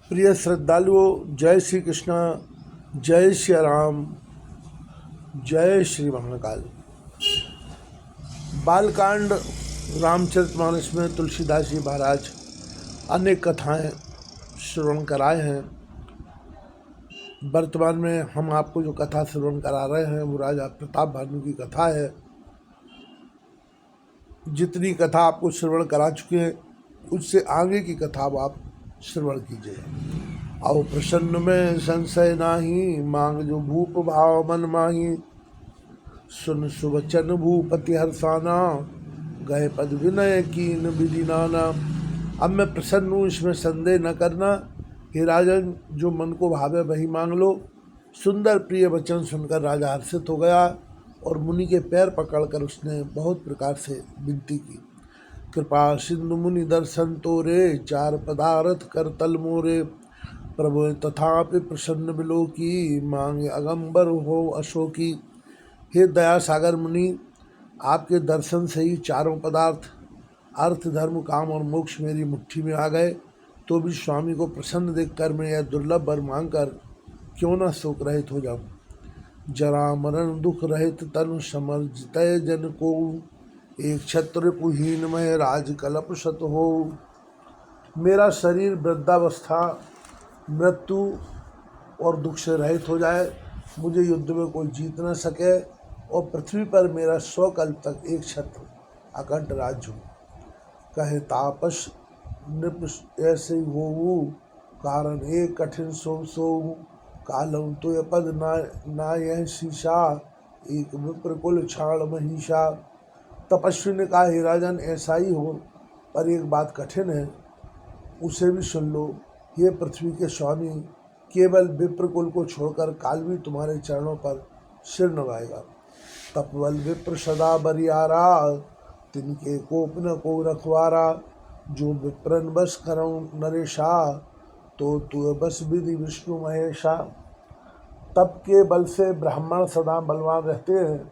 प्रिय श्रद्धालुओं, जय श्री कृष्ण, जय श्री राम, जय श्री महाकाल। बालकांड रामचरितमानस में तुलसीदास जी महाराज अनेक कथाएं श्रवण कराए हैं। वर्तमान में हम आपको जो कथा श्रवण करा रहे हैं वो राजा प्रताप भानु की कथा है। जितनी कथा आपको श्रवण करा चुके हैं उससे आगे की कथा आप श्रवण कीजिए। आओ प्रसन्न में संशय नाही, मांग जो भूप भाव मन माही। सुन सुवचन भूपति हर्षाना, गए पद विनय कीन विधि नाना। अब मैं प्रसन्न हूँ, इसमें संदेह न करना। हे राजन, जो मन को भावे वही मांग लो। सुंदर प्रिय वचन सुनकर राजा हर्षित हो गया और मुनि के पैर पकड़कर उसने बहुत प्रकार से विनती की। कृपा सिंधु मुनि दर्शन तोरे, चार पदार्थ कर तल मोरे। प्रभु तथापि प्रसन्न बिलो की, मांगे अगंबर हो अशोकी। हे दया सागर मुनि, आपके दर्शन से ही चारों पदार्थ अर्थ धर्म काम और मोक्ष मेरी मुट्ठी में आ गए। तो भी स्वामी को प्रसन्न देखकर मैं यह दुर्लभ वर मांगकर क्यों न शोक रहित हो जाऊं। जरा मरण दुख रहित तनु समर्जितय जन को, एक छत्र पुहीन में राज कलप सत हो। मेरा शरीर वृद्धावस्था मृत्यु और दुख से रहित हो जाए, मुझे युद्ध में कोई जीत न सके और पृथ्वी पर मेरा 100 कल्प तक एक छत्र अखंड राज्य हो। कहे तापस नृप ऐसे हो, कारण एक कठिन सो कालम तो यह पद ना यह शीशा, एक विप्रकुल छाड़ महिषा। तपस्वी ने कहा, हे राजन, ऐसा ही हो, पर एक बात कठिन है, उसे भी सुन लो। ये पृथ्वी के स्वामी, केवल विप्रकुल को छोड़कर काल भी तुम्हारे चरणों पर सिर नवाएगा। तपबल विप्र सदा बरियारा, तिनके कोप न को रखवारा। जो विप्रन बस करऊं नरेशा, तो तू बस विधि विष्णु महेशा। तप के बल से ब्राह्मण सदा बलवान रहते हैं,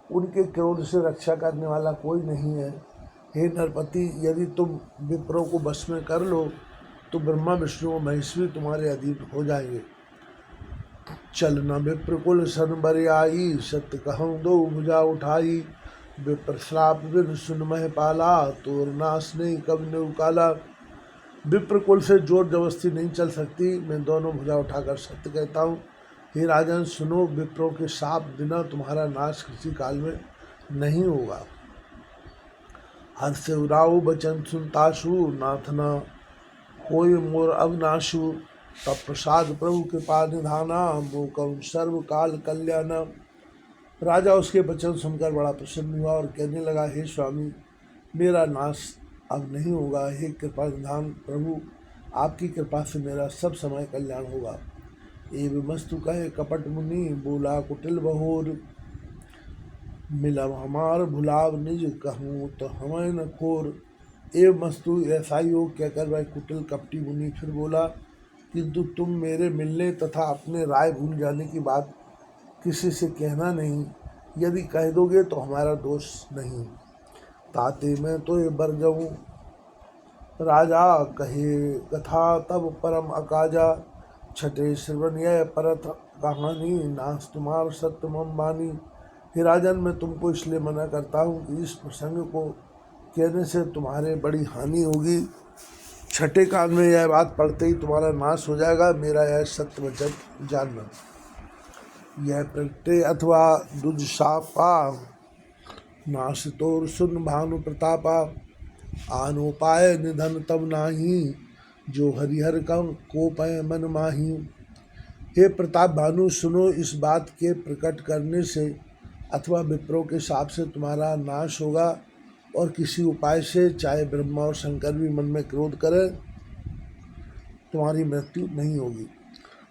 उनके क्रोध से रक्षा करने वाला कोई नहीं है। हे नरपति, यदि तुम विप्रों को बस में कर लो तो ब्रह्मा विष्णु और महेश भी तुम्हारे अधीन हो जाएंगे। चलना विप्रकुल सन बरियाई, सत्य कहूँ दो भुजा उठाई। विप्र श्राप बिन सुन मह पाला, तोर नाश नहीं कब ने उकाला। विप्रकुल से जोर जबरदस्ती नहीं चल सकती, मैं दोनों भुजा उठाकर सत्य कहता हूँ। हे राजन सुनो, विप्रों के शाप बिना तुम्हारा नाश किसी काल में नहीं होगा। हर से उराऊ बचन सुनताशु, नाथना होय मोर अविनाशु। तब प्रसाद प्रभु कृपा निधाना, वो करुण सर्व काल कल्याण। राजा उसके वचन सुनकर बड़ा प्रसन्न हुआ और कहने लगा, हे स्वामी, मेरा नाश अब नहीं होगा। हे कृपा निधान प्रभु, आपकी कृपा से मेरा सब समय कल्याण होगा। एवं मस्तु कहे कपट मुनि, बोला कुटिल बहोर। मिलब हमार भुलाव निज, कहूँ तो हमें न खोर। एवं मस्तु, ऐसा ही हो कहकर वह कुटिल कपटी मुनि फिर बोला, किंतु तुम मेरे मिलने तथा अपने राय भूल जाने की बात किसी से कहना नहीं। यदि कह दोगे तो हमारा दोष नहीं। ताते मैं तो ये बर जाऊँ। राजा कहे कथा तब परम अकाजा, छठे श्रवण यह परत कहानी। नास तुम्हार सत्य मम बानी। हे राजन, मैं तुमको इसलिए मना करता हूँ कि इस प्रसंग को कहने से तुम्हारे बड़ी हानि होगी। छठे कान में यह बात पढ़ते ही तुम्हारा नाश हो जाएगा। मेरा यह सत्य वचन जानना। यह प्रगटे अथवा दुष्शापा, नाश तोर सुन भानु प्रतापा। आनोपाय निधन तब नाही, जो हरिहर कम कोपय मन माही। हे प्रताप भानु, सुनो, इस बात के प्रकट करने से अथवा विप्रों के शाप से तुम्हारा नाश होगा और किसी उपाय से, चाहे ब्रह्मा और शंकर भी मन में क्रोध करें, तुम्हारी मृत्यु नहीं होगी।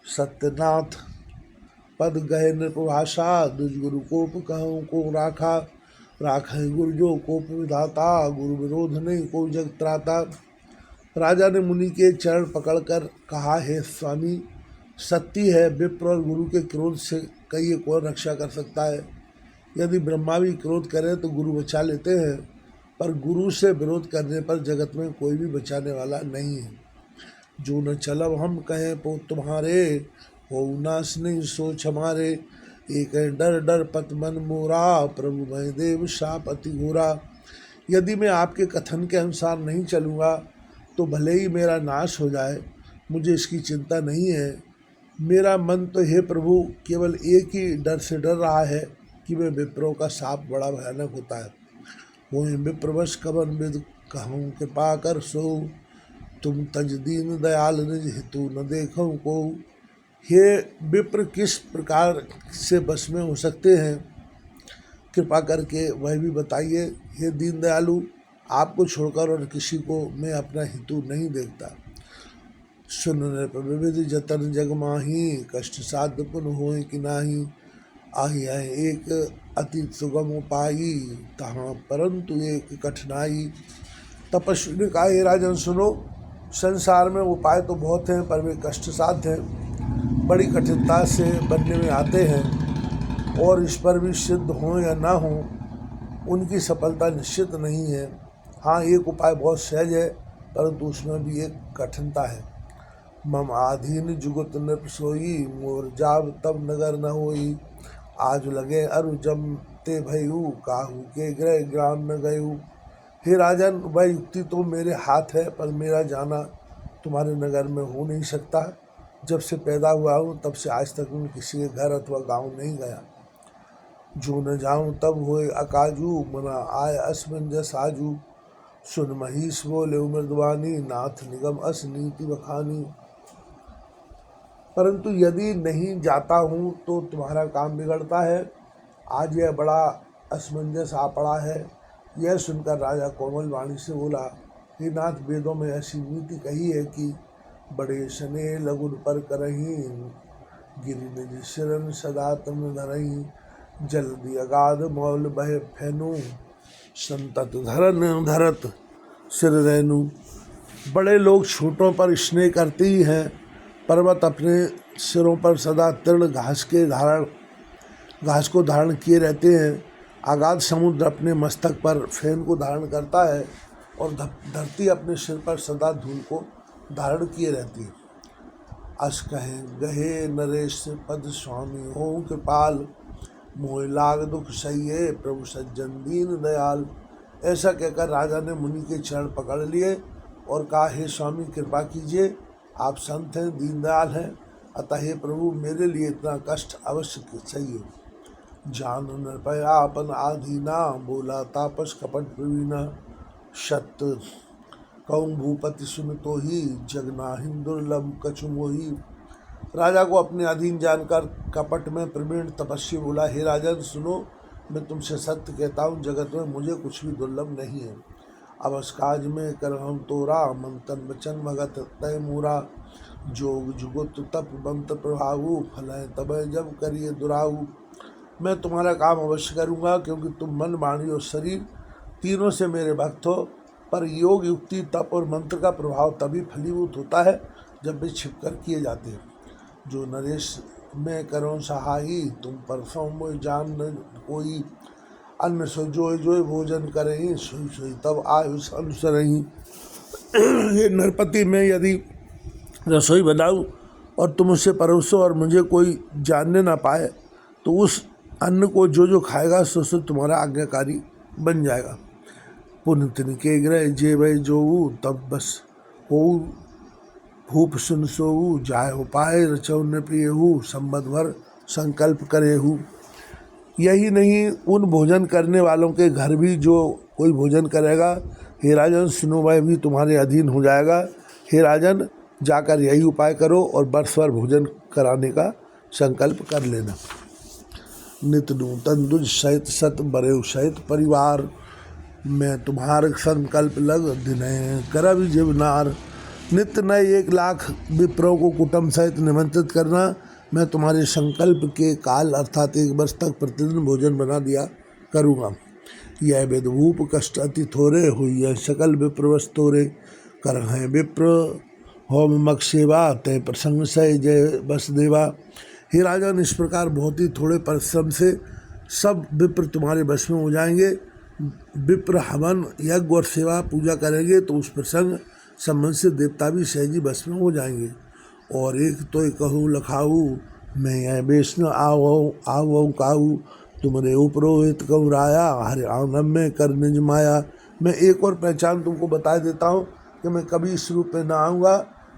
सत्यनाथ पद गए नृपभाषा, दुष्गुरु कोप कहूँ को राखा। राखे गुरु जो कोप विधाता, गुरु विरोध नहीं को जग त्राता। राजा ने मुनि के चरण पकड़कर कहा, हे स्वामी, सत्य है, विप्र और गुरु के क्रोध से कई कौन रक्षा कर सकता है। यदि ब्रह्मा भी क्रोध करे तो गुरु बचा लेते हैं, पर गुरु से विरोध करने पर जगत में कोई भी बचाने वाला नहीं है। जो न चलब हम कहें पो तुम्हारे, हो नाश नहीं सोच हमारे। एक है डर डर पत मन मोरा, प्रभु मैं देव शाप अति घोरा। यदि मैं आपके कथन के अनुसार नहीं चलूँगा तो भले ही मेरा नाश हो जाए, मुझे इसकी चिंता नहीं है। मेरा मन तो हे प्रभु केवल एक ही डर से डर रहा है कि वे विप्रों का शाप बड़ा भयानक होता है। वो विप्रवश कवन विद कहूँ कृपा कर सो, तुम तज दीन दयाल निज हितु न देखो को। हे विप्र किस प्रकार से बस में हो सकते हैं, कृपा करके वह भी बताइए। हे दीन दयालु, आपको छोड़कर और किसी को मैं अपना हितु नहीं देखता। सुनने पर विविध जतन जग माही, कष्ट साध्य पुन होए कि नाही। आही है एक अति सुगम उपाई, तहाँ परंतु एक कठिनाई। तपस्वी ने कहा, हे राजन सुनो, संसार में उपाय तो बहुत हैं पर वे कष्ट साध्य हैं, बड़ी कठिनता से बनने में आते हैं, और इस पर भी सिद्ध हों या ना हो उनकी सफलता निश्चित नहीं है। हाँ, एक उपाय बहुत सहज है परंतु उसमें भी एक कठिनता है। मम आधीन जुगत नृप सोई, मोर जाब तब नगर न होई। आज लगे अरु जमते भयऊ, काहू के ग्रह ग्राम न गयू। हे राजन, वह युक्ति तो मेरे हाथ है पर मेरा जाना तुम्हारे नगर में हो नहीं सकता। जब से पैदा हुआ हूँ तब से आज तक मैं किसी के घर अथवा गांव नहीं गया। जो न जाऊँ तब होए अकाजू, मना आय असमंजस आजू। सुन महिष बोले मृदवानी, नाथ निगम अस नीति बखानी। परंतु यदि नहीं जाता हूँ तो तुम्हारा काम बिगड़ता है। आज यह बड़ा असमंजस आ पड़ा है। यह सुनकर राजा कोमल वाणी से बोला, हे नाथ, वेदों में ऐसी नीति कही है कि बड़े सने लघुन पर करही, गिरि निज सिरन सदा तम धरही। जल्दी अगाध मौल बह फैनु, संतत धरन धरत सिर रेनु। बड़े लोग छोटों पर स्नेह करते ही हैं। पर्वत अपने सिरों पर सदा तीर्ण घास को धारण किए रहते हैं। अगाध समुद्र अपने मस्तक पर फैन को धारण करता है, और धरती अपने सिर पर सदा धूल को धारण किए रहती है। अस कहें गहे नरेश पद स्वामी हो कृपाल, मोह लाग दुख सहिए प्रभु सज्जन दीन दयाल। ऐसा कहकर राजा ने मुनि के चरण पकड़ लिए और कहा, हे स्वामी कृपा कीजिए, आप संत हैं, दीनदयाल हैं, अतः हे प्रभु मेरे लिए इतना कष्ट अवश्य चाहिए। जान नृपया अपन आधीना, बोला तापस कपट प्रवीणा। सत्य कहूँ भूपति सुन तो ही, जगनाहिन दुर्लभ कछु मोही। राजा को अपने अधीन जानकर कपट में प्रवीण तपस्वी बोला, हे राजन सुनो, मैं तुमसे सत्य कहता हूँ, जगत में मुझे कुछ भी दुर्लभ नहीं है। अवस काज में कर हम तोरा, मंतन वचन मगत तय मूरा। जोग जुगुत तप बंत प्रभावु, फलय तब जब करिए दुराहु। मैं तुम्हारा काम अवश्य करूँगा, क्योंकि तुम मन वाणी और शरीर तीनों से मेरे भक्त हो। पर योग युक्ति तप और मंत्र का प्रभाव तभी फलीभूत होता है जब वे छिपकर किए जाते हैं। जो नरेश मैं करो सहाई, तुम परसों मोय जान न कोई। अन्न सो जोय जोय भोजन करें, सोई सोई तब आयुष अनुसरही। ये नरपति, मैं यदि रसोई बनाऊं और तुम उससे परोसो और मुझे कोई जानने ना पाए, तो उस अन्न को जो जो खाएगा सो तुम्हारा आज्ञाकारी बन जाएगा। पुण्य तिनके ग्रह जे वह जोऊ, तब बस हो भूप सुन सोऊ। जाय हो पाए रचौ न प्रियहू, संबत भर संकल्प करेहू। यही नहीं, उन भोजन करने वालों के घर भी जो कोई भोजन करेगा, हे राजन सुनो, वह भी तुम्हारे अधीन हो जाएगा। हे राजन, जाकर यही उपाय करो और वर्ष भर भोजन कराने का संकल्प कर लेना। नित नूतन दुज सहित सत बरे सहित परिवार, मैं तुम्हार संकल्प लग दिने करब जीवनार। नित्य नए 1 लाख विप्रों को कुटुंब सहित निमंत्रित करना। मैं तुम्हारे संकल्प के काल अर्थात 1 वर्ष तक प्रतिदिन भोजन बना दिया करूँगा। यह वेदभूप कष्ट अति थोरे, हुई यह सकल विप्रवश तोरे। कर हैं विप्र होम मक सेवा, तय प्रसंग सय जय बस देवा। हे राजन, इस प्रकार बहुत ही थोड़े परिश्रम से सब विप्र तुम्हारे बस में हो जाएंगे। विप्र हवन यज्ञ और सेवा पूजा करेंगे तो उस प्रसंग संबंध से देवता भी सहजी भस्म हो जाएंगे। और एक तो कहूँ लखाऊ, मैं यह बेसन आवो काऊ, तुमरे उपरोहित कौराया, हरे आंगन में कर निज माया। मैं एक और पहचान तुमको बता देता हूँ कि मैं कभी इस रूप में ना आऊँगा।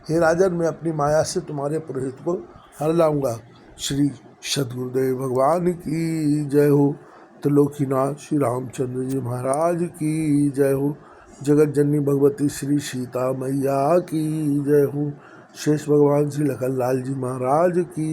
हे राजन, मैं अपनी माया से तुम्हारे पुरोहित को हर लाऊंगा। श्री सद्गुरुदेव भगवान की जय हो। त्रिलोकीनाथ श्री रामचंद्र जी महाराज की जय हो। जगत जननी भगवती श्री सीता मैया की जय हो। शेष भगवान श्री लखन लाल जी महाराज की